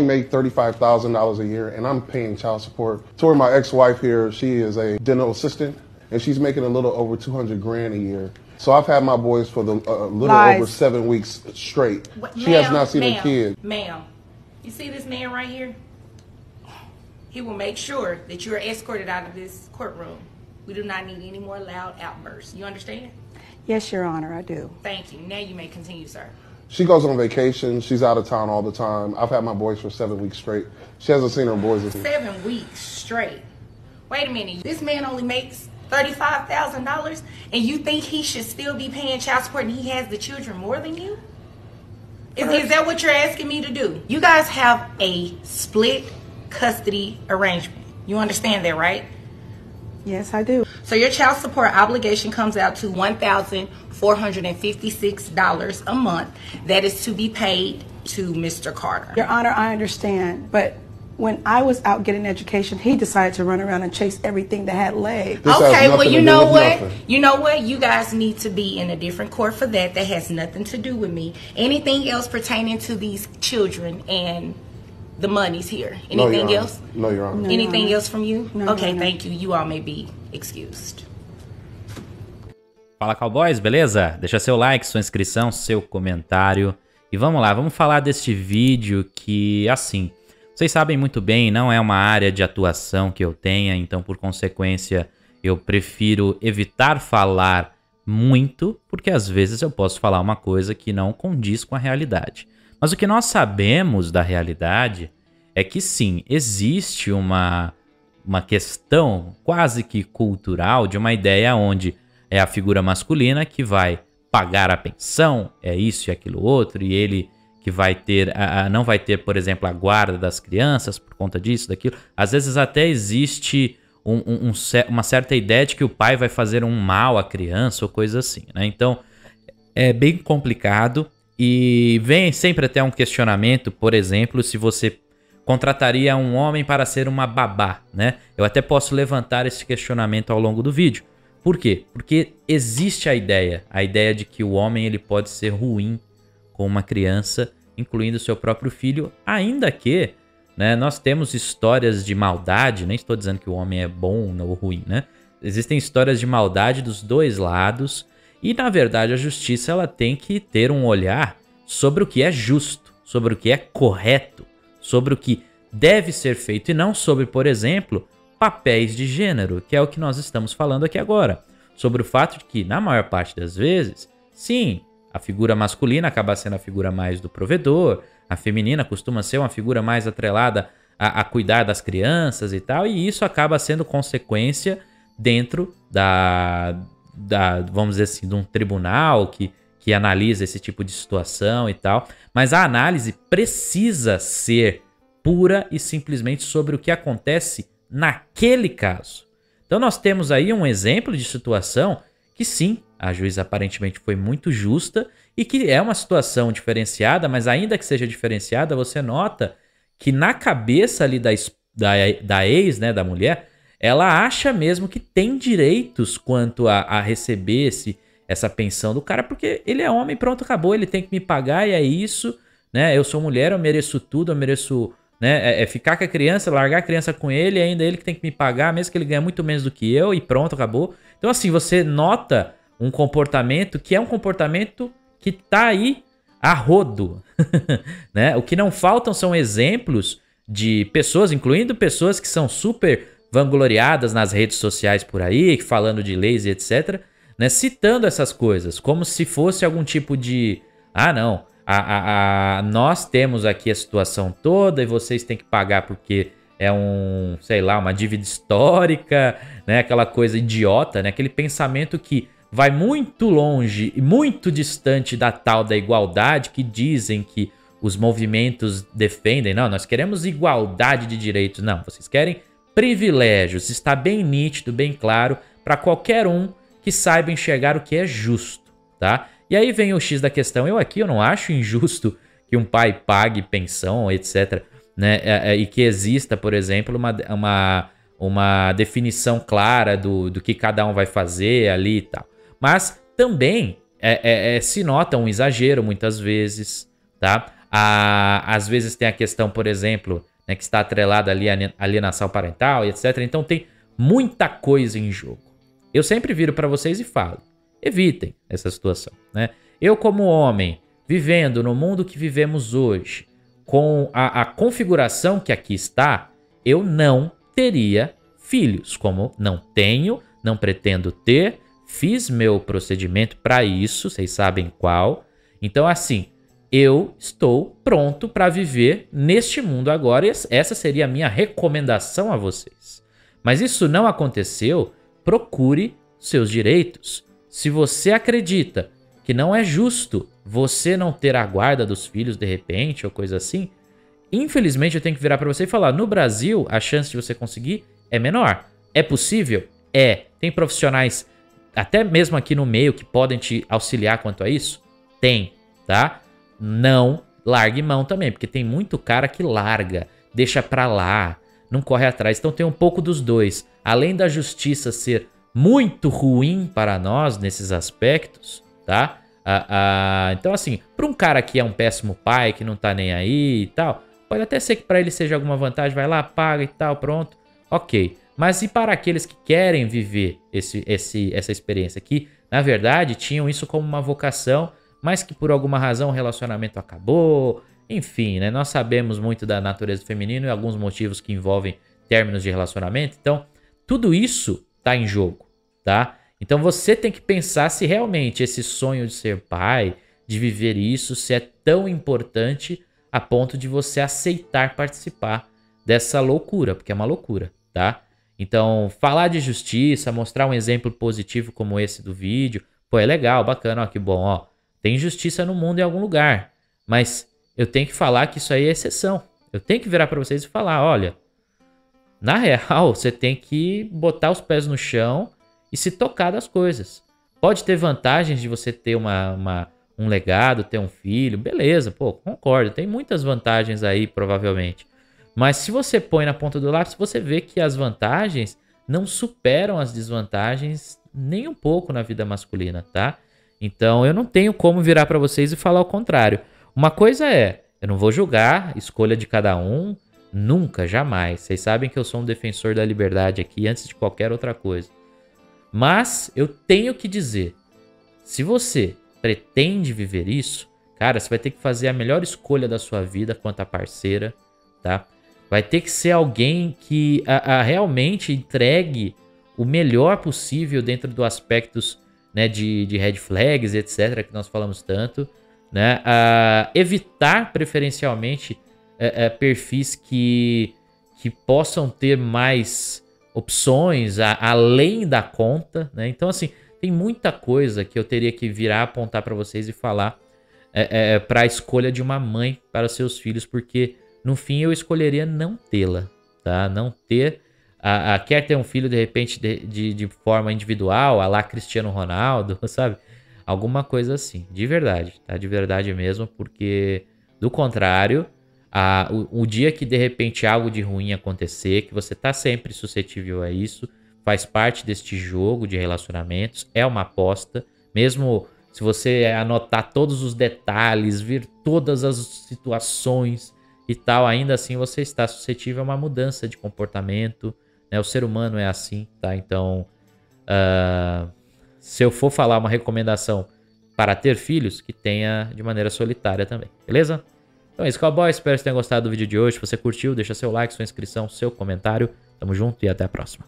make $35,000 a year, and I'm paying child support. Tori, my ex-wife here, she is a dental assistant, and she's making a little over 200 grand a year. So I've had my boys for the little over 7 weeks straight. She has not seen a kid. Ma'am, you see this man right here? He will make sure that you are escorted out of this courtroom. We do not need any more loud outbursts. You understand? Yes, Your Honor, I do. Thank you. Now you may continue, sir. She goes on vacation. She's out of town all the time. I've had my boys for 7 weeks straight. She hasn't seen her boys. 7 weeks straight. Wait a minute. This man only makes $35,000, and you think he should still be paying child support, and he has the children more than you? Is that what you're asking me to do? You guys have a split custody arrangement. You understand that, right? Yes, I do. So your child support obligation comes out to $1,456 a month. That is to be paid to Mr. Carter. Your Honor, I understand, but when I was out getting education, he decided to run around and chase everything that had legs. Okay, well, you know what? You know what? You guys need to be in a different court for that. That has nothing to do with me. Anything else pertaining to these children and the money's here. Anything else? No, Your Honor. Anything else from you? No, okay, no. thank you. You all may be excused. Fala, cowboys, beleza? Deixa seu like, sua inscrição, seu comentário. E vamos lá, vamos falar deste vídeo que, assim, vocês sabem muito bem, não é uma área de atuação que eu tenha, então, por consequência, eu prefiro evitar falar muito, porque às vezes eu posso falar uma coisa que não condiz com a realidade. Mas o que nós sabemos da realidade é que sim, existe uma questão quase que cultural de uma ideia onde é a figura masculina que vai pagar a pensão, é isso e aquilo outro, e ele que vai ter, não vai ter, por exemplo, a guarda das crianças por conta disso, daquilo. Às vezes até existe uma certa ideia de que o pai vai fazer um mal à criança ou coisa assim, né? Então, é bem complicado. E vem sempre até um questionamento, por exemplo, se você contrataria um homem para ser uma babá, né? Eu até posso levantar esse questionamento ao longo do vídeo. Por quê? Porque existe a ideia de que o homem ele pode ser ruim com uma criança, incluindo seu próprio filho, ainda que, né, nós temos histórias de maldade, nem estou dizendo que o homem é bom ou ruim, né? Existem histórias de maldade dos dois lados. E, na verdade, a justiça ela tem que ter um olhar sobre o que é justo, sobre o que é correto, sobre o que deve ser feito e não sobre, por exemplo, papéis de gênero, que é o que nós estamos falando aqui agora. Sobre o fato de que, na maior parte das vezes, sim, a figura masculina acaba sendo a figura mais do provedor, a feminina costuma ser uma figura mais atrelada a cuidar das crianças e tal, e isso acaba sendo consequência dentro vamos dizer assim, de um tribunal que analisa esse tipo de situação e tal. Mas a análise precisa ser pura e simplesmente sobre o que acontece naquele caso. Então nós temos aí um exemplo de situação que sim, a juíza aparentemente foi muito justa e que é uma situação diferenciada, mas ainda que seja diferenciada, você nota que na cabeça ali da ex, né, da mulher, ela acha mesmo que tem direitos quanto a receber essa pensão do cara, porque ele é homem, pronto, acabou, ele tem que me pagar e é isso, né? Eu sou mulher, eu mereço tudo, eu mereço, né, ficar com a criança, largar a criança com ele, e ainda ele que tem que me pagar, mesmo que ele ganhe muito menos do que eu, e pronto, acabou. Então assim, você nota um comportamento que é um comportamento que tá aí a rodo, né? O que não faltam são exemplos de pessoas, incluindo pessoas que são super vangloriadas nas redes sociais por aí, falando de leis e etc, né, citando essas coisas, como se fosse algum tipo de... Ah, não, nós temos aqui a situação toda e vocês têm que pagar porque é sei lá, uma dívida histórica, né, aquela coisa idiota, né, aquele pensamento que vai muito longe e muito distante da tal da igualdade que dizem que os movimentos defendem. Não, nós queremos igualdade de direitos. Não, vocês querem privilégios. Está bem nítido, bem claro para qualquer um que saiba enxergar o que é justo, tá? E aí vem o X da questão. Eu não acho injusto que um pai pague pensão, etc, né? E que exista, por exemplo, uma definição clara do que cada um vai fazer ali e tal. Mas também se nota um exagero muitas vezes, tá? Às vezes tem a questão, por exemplo, né, que está atrelada ali à alienação parental e etc. Então tem muita coisa em jogo. Eu sempre viro para vocês e falo, evitem essa situação, né? Eu como homem, vivendo no mundo que vivemos hoje, com a configuração que aqui está, eu não teria filhos, como não tenho, não pretendo ter, fiz meu procedimento para isso, vocês sabem qual. Então assim, eu estou pronto para viver neste mundo agora e essa seria a minha recomendação a vocês. Mas isso não aconteceu, procure seus direitos. Se você acredita que não é justo você não ter a guarda dos filhos de repente ou coisa assim, infelizmente eu tenho que virar para você e falar, no Brasil a chance de você conseguir é menor. É possível? É. Tem profissionais, até mesmo aqui no meio, que podem te auxiliar quanto a isso? Tem, tá? Não largue mão também, porque tem muito cara que larga, deixa pra lá, não corre atrás. Então tem um pouco dos dois. Além da justiça ser muito ruim para nós nesses aspectos, tá? Então assim, para um cara que é um péssimo pai, que não tá nem aí e tal, pode até ser que para ele seja alguma vantagem, vai lá, paga e tal, pronto, ok. Mas e para aqueles que querem viver essa experiência aqui, na verdade tinham isso como uma vocação, mas que por alguma razão o relacionamento acabou, enfim, né? Nós sabemos muito da natureza do feminino e alguns motivos que envolvem términos de relacionamento, então tudo isso tá em jogo, tá? Então você tem que pensar se realmente esse sonho de ser pai, de viver isso, se é tão importante a ponto de você aceitar participar dessa loucura, porque é uma loucura, tá? Então, falar de justiça, mostrar um exemplo positivo como esse do vídeo, pô, é legal, bacana, ó, que bom, ó. Tem justiça no mundo em algum lugar, mas eu tenho que falar que isso aí é exceção. Eu tenho que virar para vocês e falar, olha, na real, você tem que botar os pés no chão e se tocar das coisas. Pode ter vantagens de você ter um legado, ter um filho, beleza, pô, concordo, tem muitas vantagens aí, provavelmente. Mas se você põe na ponta do lápis, você vê que as vantagens não superam as desvantagens nem um pouco na vida masculina, tá? Então eu não tenho como virar para vocês e falar o contrário. Uma coisa é, eu não vou julgar, escolha de cada um, nunca, jamais. Vocês sabem que eu sou um defensor da liberdade aqui antes de qualquer outra coisa. Mas eu tenho que dizer, se você pretende viver isso, cara, você vai ter que fazer a melhor escolha da sua vida quanto a parceira, tá? Vai ter que ser alguém que realmente entregue o melhor possível dentro dos aspectos, né, de red flags, etc., que nós falamos tanto, né? Evitar preferencialmente perfis que possam ter mais opções além da conta, né? Então, assim, tem muita coisa que eu teria que virar, apontar para vocês e falar para a escolha de uma mãe para os seus filhos, porque no fim eu escolheria não tê-la, tá? Não ter, quer ter um filho de repente de forma individual, a lá Cristiano Ronaldo, sabe? Alguma coisa assim, de verdade, tá? De verdade mesmo, porque do contrário, o dia que de repente algo de ruim acontecer, que você tá sempre suscetível a isso, faz parte deste jogo de relacionamentos, é uma aposta, mesmo se você anotar todos os detalhes, ver todas as situações e tal, ainda assim você está suscetível a uma mudança de comportamento, né? O ser humano é assim, tá? Então, se eu for falar uma recomendação para ter filhos, que tenha de maneira solitária também, beleza? Então é isso, cowboy. Espero que você tenha gostado do vídeo de hoje. Se você curtiu, deixa seu like, sua inscrição, seu comentário. Tamo junto e até a próxima.